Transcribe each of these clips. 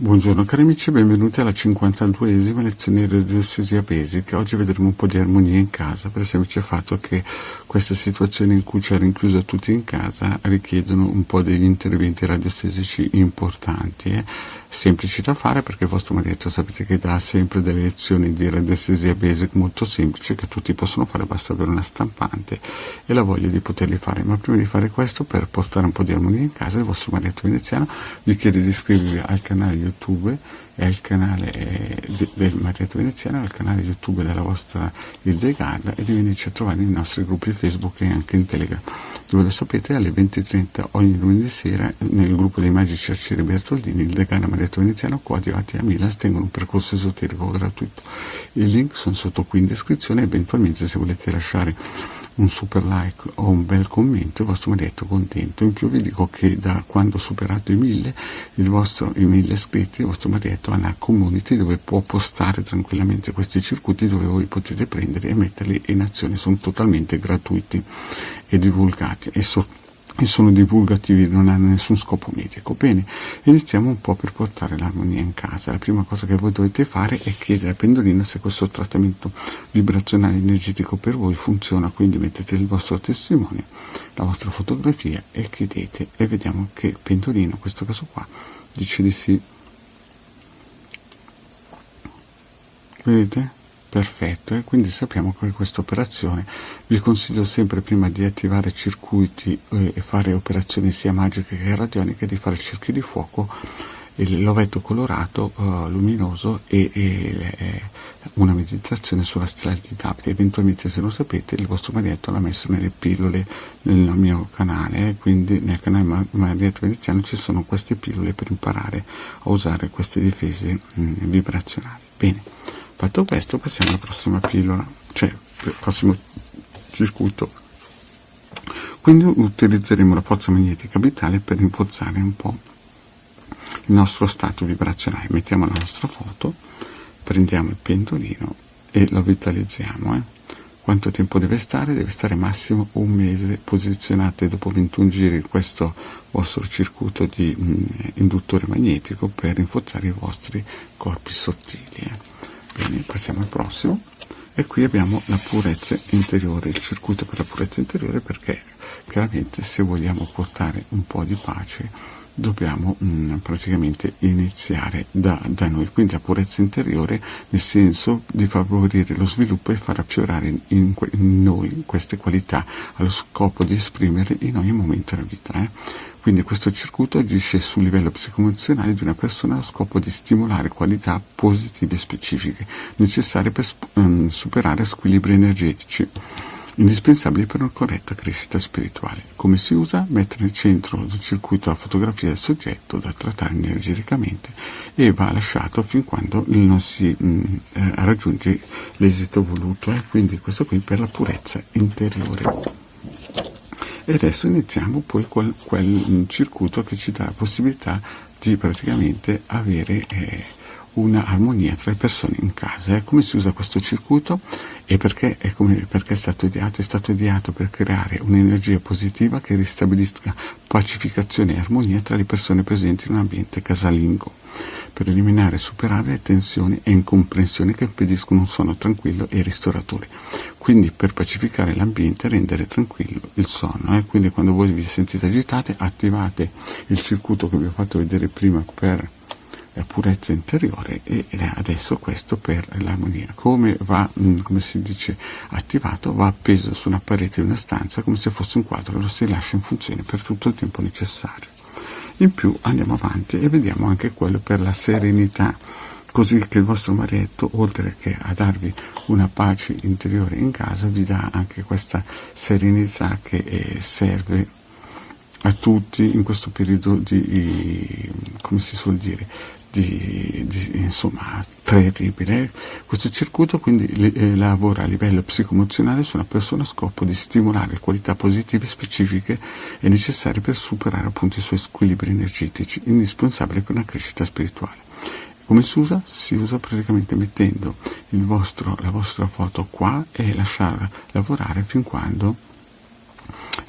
Buongiorno cari amici, benvenuti alla 52esima lezione di radiestesia basic. Oggi vedremo un po' di armonia in casa, per il semplice fatto che queste situazioni in cui ci ha rinchiuso tutti in casa richiedono un po' degli interventi radiestesici importanti. Semplici da fare perché il vostro marito sapete che dà sempre delle lezioni di radiestesia basic molto semplici che tutti possono fare, basta avere una stampante e la voglia di poterli fare. Ma prima di fare questo, per portare un po' di armonia in casa, il vostro marito veneziano vi chiede di iscrivervi al canale YouTube e al canale del marito veneziano e al canale YouTube della vostra Hildegard e di venirci a trovare nei nostri gruppi Facebook e anche in Telegram, dove lo sapete alle 20:30 ogni lunedì sera nel gruppo dei magici arcieri Bertoldini Hildegard e marito veneziano coadiuvati a Milan tengono un percorso esoterico gratuito. I link sono sotto qui in descrizione e eventualmente se volete lasciare un super like o un bel commento il vostro marito è contento. In più vi dico che da quando ho superato i 1000 iscritti il vostro marito ha una community dove può postare tranquillamente questi circuiti dove voi potete prendere e metterli in azione. Sono totalmente gratuiti e divulgati e sono divulgativi, non hanno nessun scopo medico. Bene, iniziamo un po' per portare l'armonia in casa. La prima cosa che voi dovete fare è chiedere a Pendolino se questo trattamento vibrazionale energetico per voi funziona, quindi mettete il vostro testimone, la vostra fotografia e chiedete e vediamo che Pendolino, in questo caso qua, dice di sì. Vedete? Perfetto, e quindi sappiamo che questa operazione vi consiglio sempre prima di attivare circuiti e fare operazioni sia magiche che radioniche di fare il cerchio di fuoco, l'ovetto colorato luminoso e una meditazione sulla stella di Davide. Eventualmente, se lo sapete, il vostro marito l'ha messo nelle pillole nel mio canale, quindi nel canale Marito Veneziano ci sono queste pillole per imparare a usare queste difese vibrazionali. Bene, fatto questo passiamo alla prossima pillola, cioè il prossimo circuito. Quindi utilizzeremo la forza magnetica vitale per rinforzare un po' il nostro stato vibrazionale. Mettiamo la nostra foto, prendiamo il pendolino e lo vitalizziamo. Quanto tempo deve stare? Deve stare massimo un mese. Posizionate dopo 21 giri questo vostro circuito di induttore magnetico per rinforzare i vostri corpi sottili. Bene, passiamo al prossimo e qui abbiamo la purezza interiore, il circuito per la purezza interiore, perché chiaramente se vogliamo portare un po' di pace dobbiamo praticamente iniziare da noi, quindi la purezza interiore nel senso di favorire lo sviluppo e far affiorare in noi queste qualità allo scopo di esprimerle in ogni momento della vita. Quindi questo circuito agisce sul livello psicoemozionale di una persona allo scopo di stimolare qualità positive specifiche necessarie per superare squilibri energetici indispensabili per una corretta crescita spirituale. Come si usa? Mettere nel centro del circuito la fotografia del soggetto da trattare energeticamente e va lasciato fin quando non si raggiunge l'esito voluto. Quindi questo qui per la purezza interiore. E adesso iniziamo poi quel circuito che ci dà la possibilità di praticamente avere una armonia tra le persone in casa. Come si usa questo circuito e perché è stato ideato? È stato ideato per creare un'energia positiva che ristabilisca pacificazione e armonia tra le persone presenti in un ambiente casalingo, per eliminare e superare le tensioni e incomprensioni che impediscono un sonno tranquillo e ristoratore. Quindi per pacificare l'ambiente e rendere tranquillo il sonno. Quindi quando voi vi sentite agitate attivate il circuito che vi ho fatto vedere prima per la purezza interiore e adesso questo per l'armonia. Come si dice attivato? Va appeso su una parete di una stanza come se fosse un quadro e lo si lascia in funzione per tutto il tempo necessario. In più andiamo avanti e vediamo anche quello per la serenità, così che il vostro marito, oltre che a darvi una pace interiore in casa, vi dà anche questa serenità che serve a tutti in questo periodo di come si suol dire, insomma terribile. Questo circuito quindi lavora a livello psicoemozionale su una persona a scopo di stimolare qualità positive specifiche e necessarie per superare appunto i suoi squilibri energetici indispensabili per una crescita spirituale. Come si usa? Si usa praticamente mettendo la vostra foto qua e lasciarla lavorare fin quando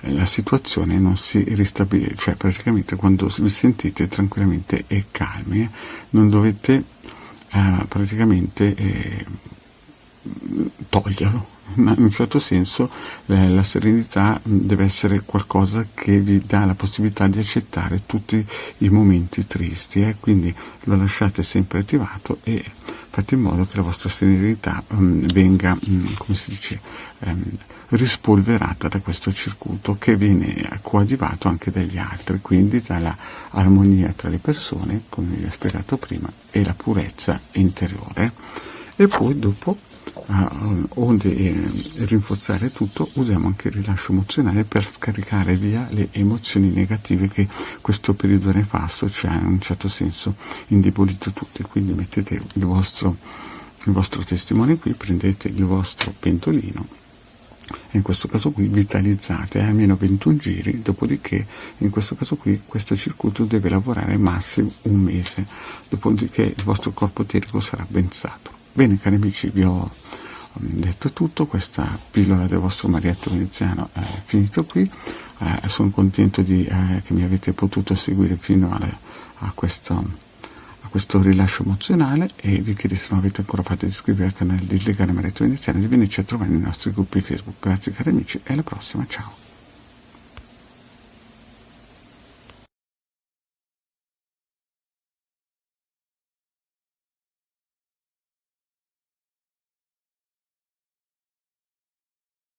la situazione non si ristabilisce, cioè praticamente quando vi sentite tranquillamente e calmi, non dovete praticamente toglierlo. Ma in un certo senso la serenità deve essere qualcosa che vi dà la possibilità di accettare tutti i momenti tristi, quindi lo lasciate sempre attivato e fate in modo che la vostra serenità venga, come si dice, rispolverata da questo circuito che viene coadiuvato anche dagli altri, quindi dalla armonia tra le persone, come vi ho spiegato prima, e la purezza interiore. E poi dopo, onde rinforzare tutto, usiamo anche il rilascio emozionale per scaricare via le emozioni negative che questo periodo nefasto ci ha in un certo senso indebolito tutti. Quindi mettete il vostro testimone qui, prendete il vostro pentolino e in questo caso qui vitalizzate almeno 21 giri, dopodiché in questo caso qui questo circuito deve lavorare massimo un mese, dopodiché il vostro corpo eterico sarà ben saturo. Bene cari amici, vi ho detto tutto, questa pillola del vostro Marietto Veneziano è finito qui, sono contento che mi avete potuto seguire fino a questo rilascio emozionale e vi chiedo, se non avete ancora fatto, di iscrivervi al canale del legale Marietto Veneziano e di venirci a trovare nei nostri gruppi Facebook. Grazie cari amici e alla prossima, ciao!